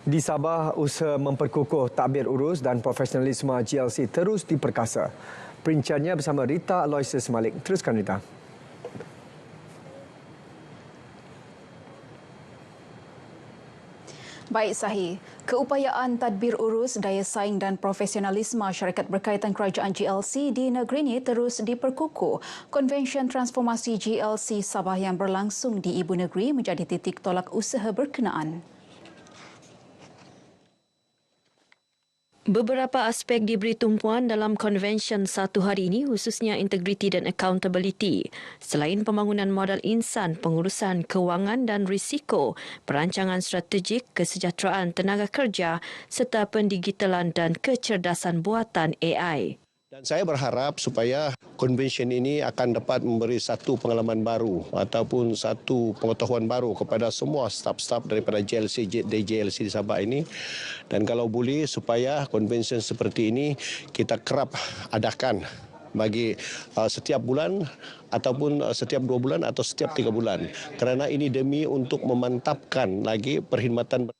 Di Sabah, usaha memperkukuh takbir urus dan profesionalisme GLC terus diperkasa. Perinciannya bersama Rita Aloysius Malik. Teruskan, Rita. Baik, Sahih. Keupayaan tadbir urus, daya saing dan profesionalisme syarikat berkaitan kerajaan GLC di negeri ini terus diperkukuh. Konvensyen Transformasi GLC Sabah yang berlangsung di Ibu Negeri menjadi titik tolak usaha berkenaan. Beberapa aspek diberi tumpuan dalam konvensyen satu hari ini, khususnya integriti dan accountability. Selain pembangunan modal insan, pengurusan kewangan dan risiko, perancangan strategik, kesejahteraan tenaga kerja serta pendigitalan dan kecerdasan buatan AI. Dan saya berharap supaya konvensyen ini akan dapat memberi satu pengalaman baru ataupun satu pengetahuan baru kepada semua staf-staf daripada GLC di Sabah ini. Dan kalau boleh supaya konvensyen seperti ini kita kerap adakan bagi setiap bulan ataupun setiap 2 bulan atau setiap 3 bulan. Kerana ini demi untuk memantapkan lagi perkhidmatan.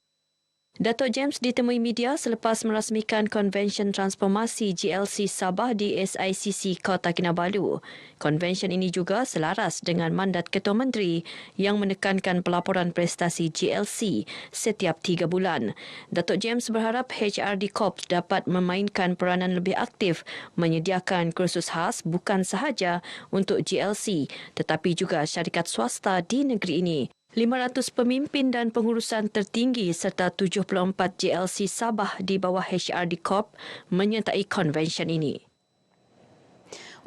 Datuk James ditemui media selepas merasmikan Konvensyen Transformasi GLC Sabah di SICC Kota Kinabalu. Konvensyen ini juga selaras dengan mandat Ketua Menteri yang menekankan pelaporan prestasi GLC setiap 3 bulan. Datuk James berharap HRD Corps dapat memainkan peranan lebih aktif menyediakan kursus khas bukan sahaja untuk GLC tetapi juga syarikat swasta di negeri ini. 500 pemimpin dan pengurusan tertinggi serta 74 GLC Sabah di bawah HRD Corp menyertai konvensyen ini.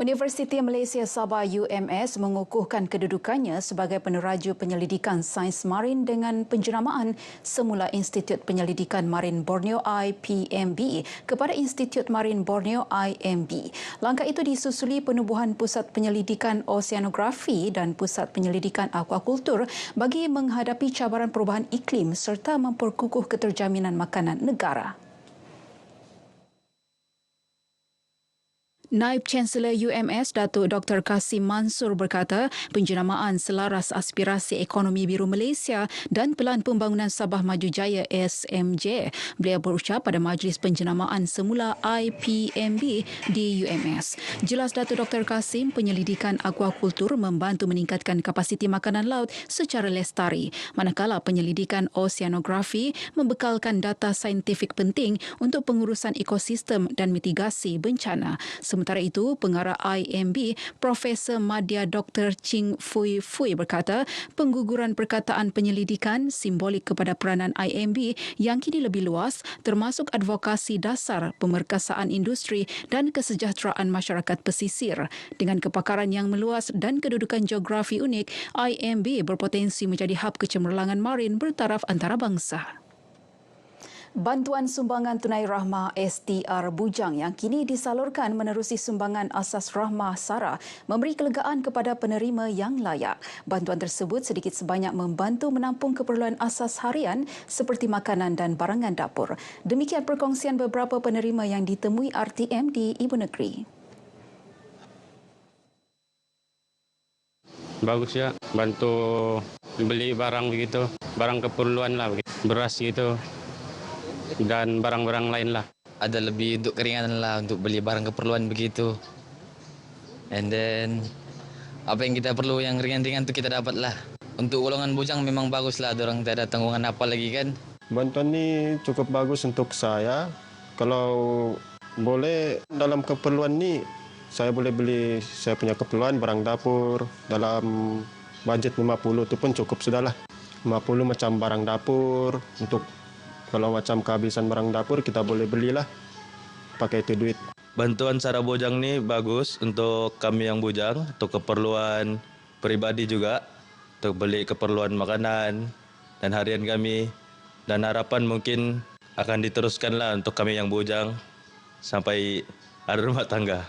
Universiti Malaysia Sabah UMS mengukuhkan kedudukannya sebagai peneraju penyelidikan sains marin dengan penjenamaan semula Institut Penyelidikan Marin Borneo IPMB kepada Institut Marin Borneo IMB. Langkah itu disusuli penubuhan Pusat Penyelidikan Oseanografi dan Pusat Penyelidikan Aquakultur bagi menghadapi cabaran perubahan iklim serta memperkukuh keterjaminan makanan negara. Naib Chancellor UMS Datuk Dr. Kasim Mansur berkata penjenamaan selaras aspirasi ekonomi biru Malaysia dan Pelan Pembangunan Sabah Maju Jaya SMJ. Beliau berucap pada majlis penjenamaan semula IPMB di UMS. Jelas Datuk Dr. Kasim, penyelidikan aquakultur membantu meningkatkan kapasiti makanan laut secara lestari, manakala penyelidikan oseanografi membekalkan data saintifik penting untuk pengurusan ekosistem dan mitigasi bencana. Sementara itu, pengarah IMB, Profesor Madya Dr. Ching Fui Fui berkata, pengguguran perkataan penyelidikan simbolik kepada peranan IMB yang kini lebih luas termasuk advokasi dasar, pemerkasaan industri dan kesejahteraan masyarakat pesisir. Dengan kepakaran yang meluas dan kedudukan geografi unik, IMB berpotensi menjadi hub kecemerlangan marin bertaraf antarabangsa. Bantuan sumbangan tunai rahmah STR Bujang yang kini disalurkan menerusi sumbangan asas rahmah SARA memberi kelegaan kepada penerima yang layak. Bantuan tersebut sedikit sebanyak membantu menampung keperluan asas harian seperti makanan dan barangan dapur. Demikian perkongsian beberapa penerima yang ditemui RTM di Ibu Negeri. Bagus ya, bantu beli barang begitu, barang keperluan lah, beras gitu. Dan barang-barang lain lah. Ada lebih untuk keringanan lah untuk beli barang keperluan begitu. And then apa yang kita perlu yang ringan-ringan tu kita dapat lah. Untuk golongan bujang memang bagus lah, orang tak ada tanggungan apa lagi kan. Bantuan ni cukup bagus untuk saya. Kalau boleh dalam keperluan ni saya boleh beli saya punya keperluan barang dapur dalam bajet 50 tu pun cukup sudahlah. 50 macam barang dapur untuk kalau macam kehabisan barang dapur kita boleh belilah pakai itu duit. Bantuan SARA Bujang ni bagus untuk kami yang bujang, untuk keperluan peribadi juga, untuk beli keperluan makanan dan harian kami. Dan harapan mungkin akan diteruskanlah untuk kami yang bujang sampai ada rumah tangga.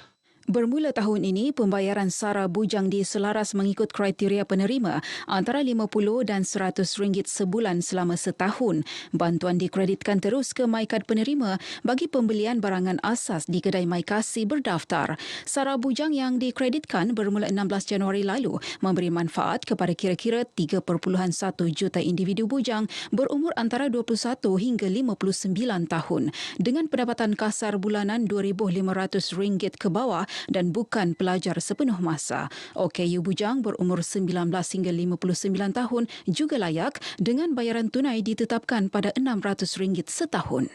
Bermula tahun ini, pembayaran sara bujang diselaras mengikut kriteria penerima antara RM50 dan RM100 sebulan selama setahun. Bantuan dikreditkan terus ke MyKad penerima bagi pembelian barangan asas di kedai MyKasih berdaftar. Sara bujang yang dikreditkan bermula 16 Januari lalu memberi manfaat kepada kira-kira 3.1 juta individu bujang berumur antara 21 hingga 59 tahun dengan pendapatan kasar bulanan RM2,500 ke bawah dan bukan pelajar sepenuh masa. OKU bujang berumur 19 hingga 59 tahun juga layak dengan bayaran tunai ditetapkan pada RM600 setahun.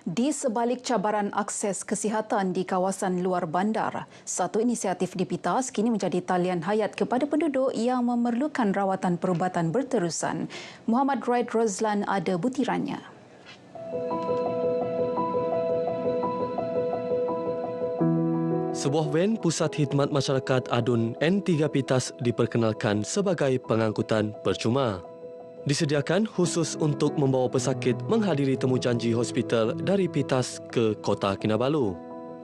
Di sebalik cabaran akses kesihatan di kawasan luar bandar, satu inisiatif di PITAS kini menjadi talian hayat kepada penduduk yang memerlukan rawatan perubatan berterusan. Muhammad Raid Rozlan ada butirannya. Sebuah van Pusat Khidmat Masyarakat Adun N3 PITAS diperkenalkan sebagai pengangkutan percuma. Disediakan khusus untuk membawa pesakit menghadiri temujanji hospital dari PITAS ke Kota Kinabalu.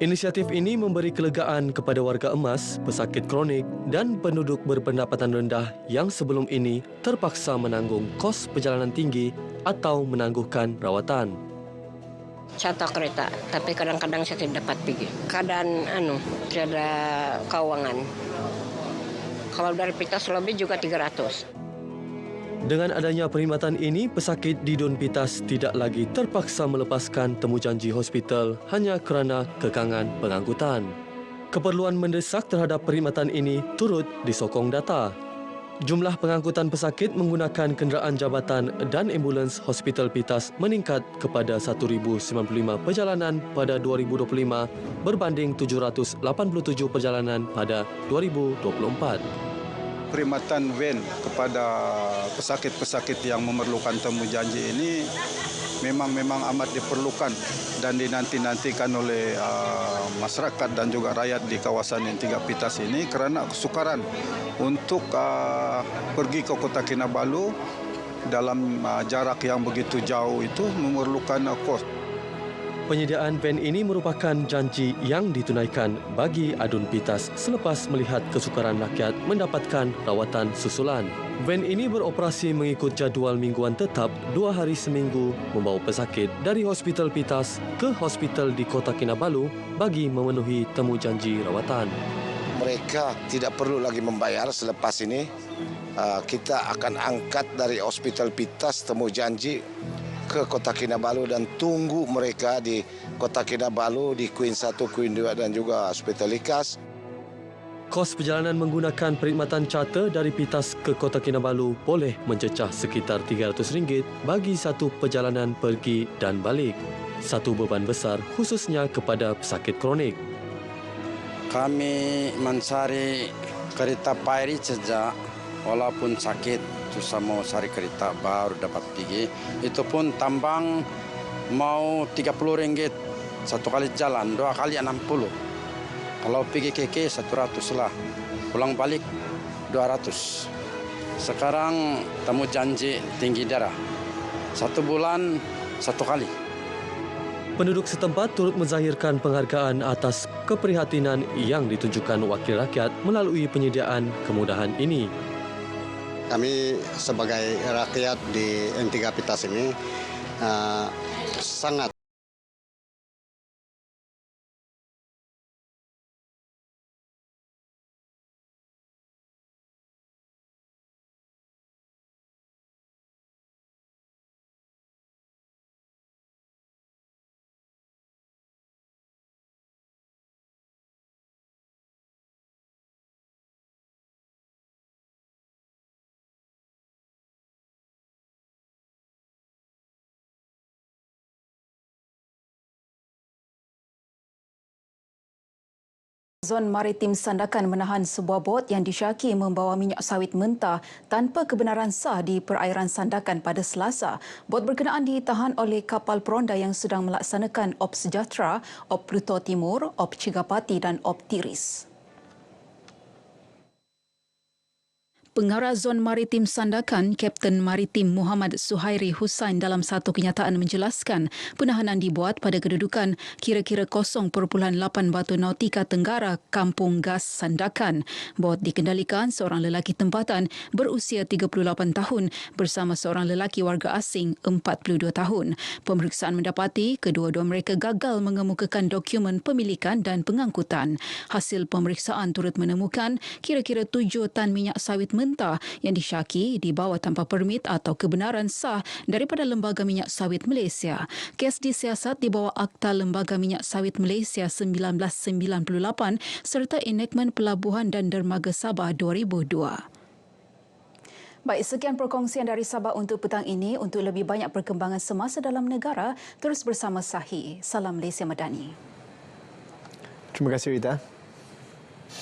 Inisiatif ini memberi kelegaan kepada warga emas, pesakit kronik dan penduduk berpendapatan rendah yang sebelum ini terpaksa menanggung kos perjalanan tinggi atau menangguhkan rawatan. Satu kereta, tapi kadang-kadang saya tidak dapat pergi. Keadaan tiada keuangan. Kalau dari PITAS lebih juga 300. Dengan adanya perkhidmatan ini, pesakit di Dun PITAS tidak lagi terpaksa melepaskan temujanji hospital hanya kerana kekangan pengangkutan. Keperluan mendesak terhadap perkhidmatan ini turut disokong data. Jumlah pengangkutan pesakit menggunakan kenderaan jabatan dan ambulans hospital PITAS meningkat kepada 1,095 perjalanan pada 2025 berbanding 787 perjalanan pada 2024. Perkhidmatan van kepada pesakit-pesakit yang memerlukan temujanji ini memang amat diperlukan dan dinanti-nantikan oleh masyarakat dan juga rakyat di kawasan N3 PITAS ini kerana kesukaran untuk pergi ke Kota Kinabalu dalam jarak yang begitu jauh itu memerlukan kos. Penyediaan van ini merupakan janji yang ditunaikan bagi Adun PITAS selepas melihat kesukaran rakyat mendapatkan rawatan susulan. Van ini beroperasi mengikut jadual mingguan tetap 2 hari seminggu membawa pesakit dari Hospital PITAS ke hospital di Kota Kinabalu bagi memenuhi temujanji rawatan. Mereka tidak perlu lagi membayar selepas ini. Kita akan angkat dari Hospital PITAS temujanji ke Kota Kinabalu dan tunggu mereka di Kota Kinabalu, di Queen 1, Queen 2 dan juga Hospital Likas. Kos perjalanan menggunakan perkhidmatan charter dari PITAS ke Kota Kinabalu boleh mencecah sekitar RM300 bagi satu perjalanan pergi dan balik. Satu beban besar khususnya kepada pesakit kronik. Kami mencari kereta pairi sejak walaupun sakit. Susah mau cari kereta baru dapat pergi. Itu pun tambang mau RM30 satu kali jalan, 2 kali 60. Kalau pergi KK 100 lah, pulang balik 200. Sekarang temu janji tinggi darah, 1 bulan 1 kali. Penduduk setempat turut menzahirkan penghargaan atas keprihatinan yang ditunjukkan wakil rakyat melalui penyediaan kemudahan ini. Kami sebagai rakyat di N3 PITAS ini sangat Zon Maritim Sandakan menahan sebuah bot yang disyaki membawa minyak sawit mentah tanpa kebenaran sah di perairan Sandakan pada Selasa. Bot berkenaan ditahan oleh kapal peronda yang sedang melaksanakan Op Sejahtera, Op Pluto Timur, Op Cigapati dan Op Tiris. Pengarah Zon Maritim Sandakan, Kapten Maritim Muhammad Suhairi Hussain dalam satu kenyataan menjelaskan penahanan dibuat pada kedudukan kira-kira 0.8 batu nautika tenggara Kampung Gas Sandakan. Bot dikendalikan seorang lelaki tempatan berusia 38 tahun bersama seorang lelaki warga asing 42 tahun. Pemeriksaan mendapati kedua-dua mereka gagal mengemukakan dokumen pemilikan dan pengangkutan. Hasil pemeriksaan turut menemukan kira-kira 7 tan minyak sawit mentah yang disyaki dibawa tanpa permit atau kebenaran sah daripada Lembaga Minyak Sawit Malaysia. Kes disiasat di bawah Akta Lembaga Minyak Sawit Malaysia 1998 serta Enakmen Pelabuhan dan Dermaga Sabah 2002. Baik, sekian perkongsian dari Sabah untuk petang ini. Untuk lebih banyak perkembangan semasa dalam negara, terus bersama Sahi. Salam Malaysia Madani. Terima kasih, Rita.